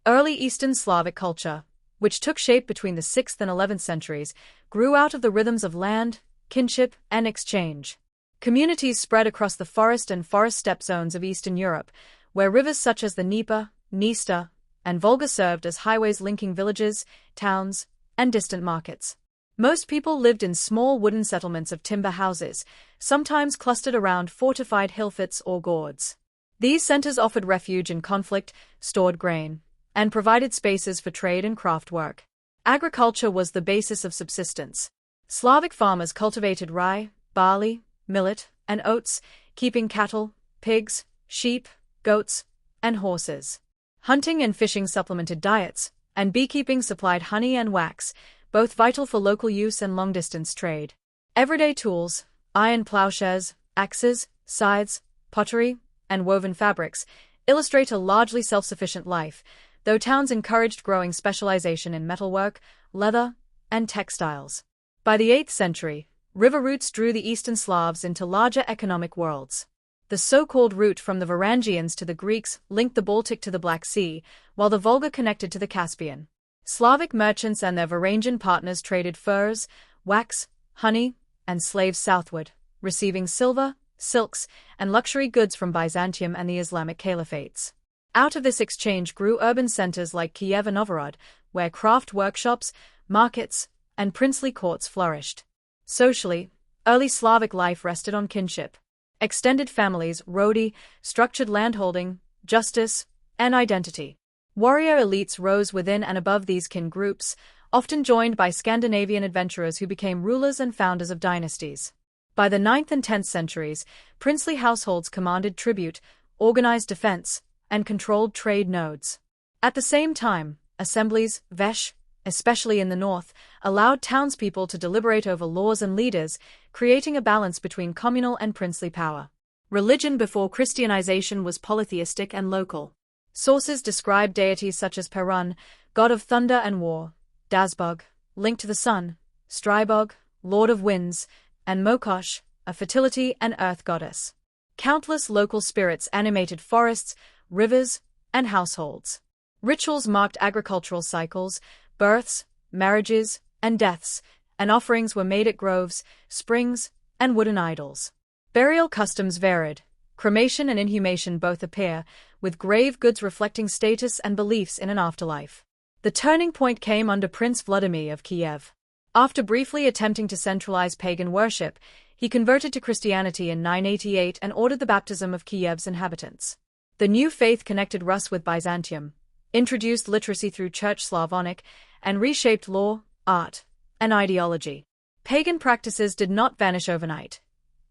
Early Eastern Slavic culture, which took shape between the 6th and 11th centuries, grew out of the rhythms of land, kinship, and exchange. Communities spread across the forest and forest-steppe zones of Eastern Europe, where rivers such as the Dnieper, Dniester, and Volga served as highways linking villages, towns, and distant markets. Most people lived in small wooden settlements of timber houses, sometimes clustered around fortified hillforts or gords. These centers offered refuge in conflict, stored grain, and provided spaces for trade and craft work. Agriculture was the basis of subsistence. Slavic farmers cultivated rye, barley, millet, and oats, keeping cattle, pigs, sheep, goats, and horses. Hunting and fishing supplemented diets, and beekeeping supplied honey and wax, both vital for local use and long-distance trade. Everyday tools, iron plowshares, axes, scythes, pottery, and woven fabrics, illustrate a largely self-sufficient life, though towns encouraged growing specialization in metalwork, leather, and textiles. By the 8th century, river routes drew the Eastern Slavs into larger economic worlds. The so-called route from the Varangians to the Greeks linked the Baltic to the Black Sea, while the Volga connected to the Caspian. Slavic merchants and their Varangian partners traded furs, wax, honey, and slaves southward, receiving silver, silks, and luxury goods from Byzantium and the Islamic caliphates. Out of this exchange grew urban centers like Kiev and Novgorod, where craft workshops, markets, and princely courts flourished. Socially, early Slavic life rested on kinship. Extended families, rodi, structured landholding, justice, and identity. Warrior elites rose within and above these kin groups, often joined by Scandinavian adventurers who became rulers and founders of dynasties. By the 9th and 10th centuries, princely households commanded tribute, organized defense, and controlled trade nodes. At the same time, assemblies, vesh, especially in the north, allowed townspeople to deliberate over laws and leaders, creating a balance between communal and princely power. Religion before Christianization was polytheistic and local. Sources describe deities such as Perun, god of thunder and war, Dazbog, linked to the sun, Strybog, lord of winds, and Mokosh, a fertility and earth goddess. Countless local spirits animated forests, rivers, and households. Rituals marked agricultural cycles, births, marriages, and deaths, and offerings were made at groves, springs, and wooden idols. Burial customs varied. Cremation and inhumation both appear, with grave goods reflecting status and beliefs in an afterlife. The turning point came under Prince Vladimir of Kiev. After briefly attempting to centralize pagan worship, he converted to Christianity in 988 and ordered the baptism of Kiev's inhabitants. The new faith connected Rus with Byzantium, introduced literacy through Church Slavonic, and reshaped law, art, and ideology. Pagan practices did not vanish overnight.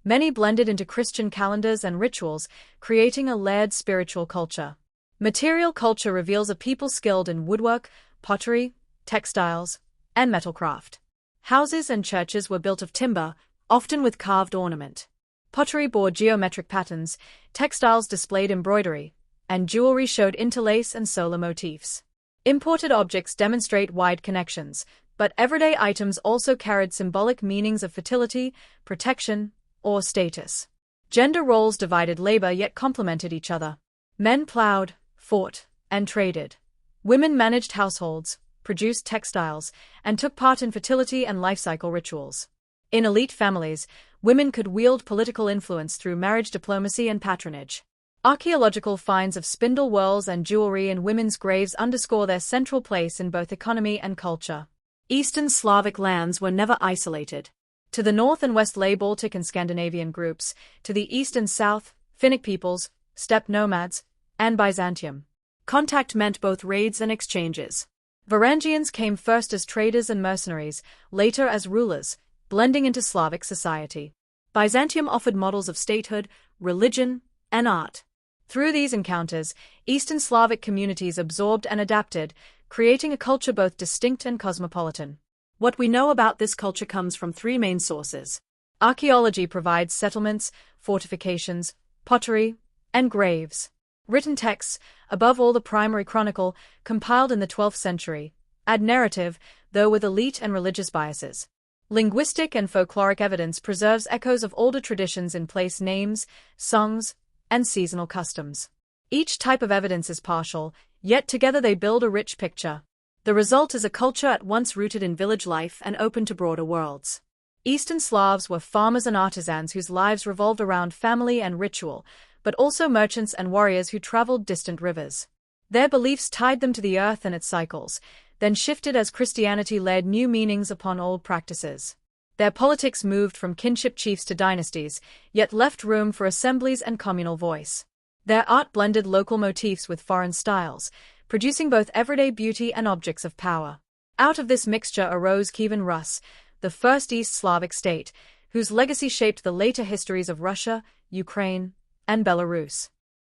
Many blended into Christian calendars and rituals, creating a layered spiritual culture. Material culture reveals a people skilled in woodwork, pottery, textiles, and metalcraft. Houses and churches were built of timber, often with carved ornament. Pottery bore geometric patterns, textiles displayed embroidery, and jewelry showed interlace and solar motifs. Imported objects demonstrate wide connections, but everyday items also carried symbolic meanings of fertility, protection, or status. Gender roles divided labor yet complemented each other. Men plowed, fought, and traded. Women managed households, produced textiles, and took part in fertility and life cycle rituals. In elite families, women could wield political influence through marriage diplomacy and patronage. Archaeological finds of spindle whorls and jewelry in women's graves underscore their central place in both economy and culture. Eastern Slavic lands were never isolated. To the north and west lay Baltic and Scandinavian groups, to the east and south, Finnic peoples, steppe nomads, and Byzantium. Contact meant both raids and exchanges. Varangians came first as traders and mercenaries, later as rulers, blending into Slavic society. Byzantium offered models of statehood, religion, and art. Through these encounters, Eastern Slavic communities absorbed and adapted, creating a culture both distinct and cosmopolitan. What we know about this culture comes from three main sources. Archaeology provides settlements, fortifications, pottery, and graves. Written texts, above all the primary chronicle, compiled in the 12th century, add narrative, though with elite and religious biases. Linguistic and folkloric evidence preserves echoes of older traditions in place names, songs, and seasonal customs. Each type of evidence is partial, Yet together they build a rich picture. The result is a culture at once rooted in village life and open to broader worlds. Eastern Slavs were farmers and artisans whose lives revolved around family and ritual, but also merchants and warriors who traveled distant rivers. Their beliefs tied them to the earth and its cycles, then shifted as Christianity laid new meanings upon old practices. Their politics moved from kinship chiefs to dynasties, yet left room for assemblies and communal voice. Their art blended local motifs with foreign styles, producing both everyday beauty and objects of power. Out of this mixture arose Kievan Rus, the first East Slavic state, whose legacy shaped the later histories of Russia, Ukraine, and Belarus.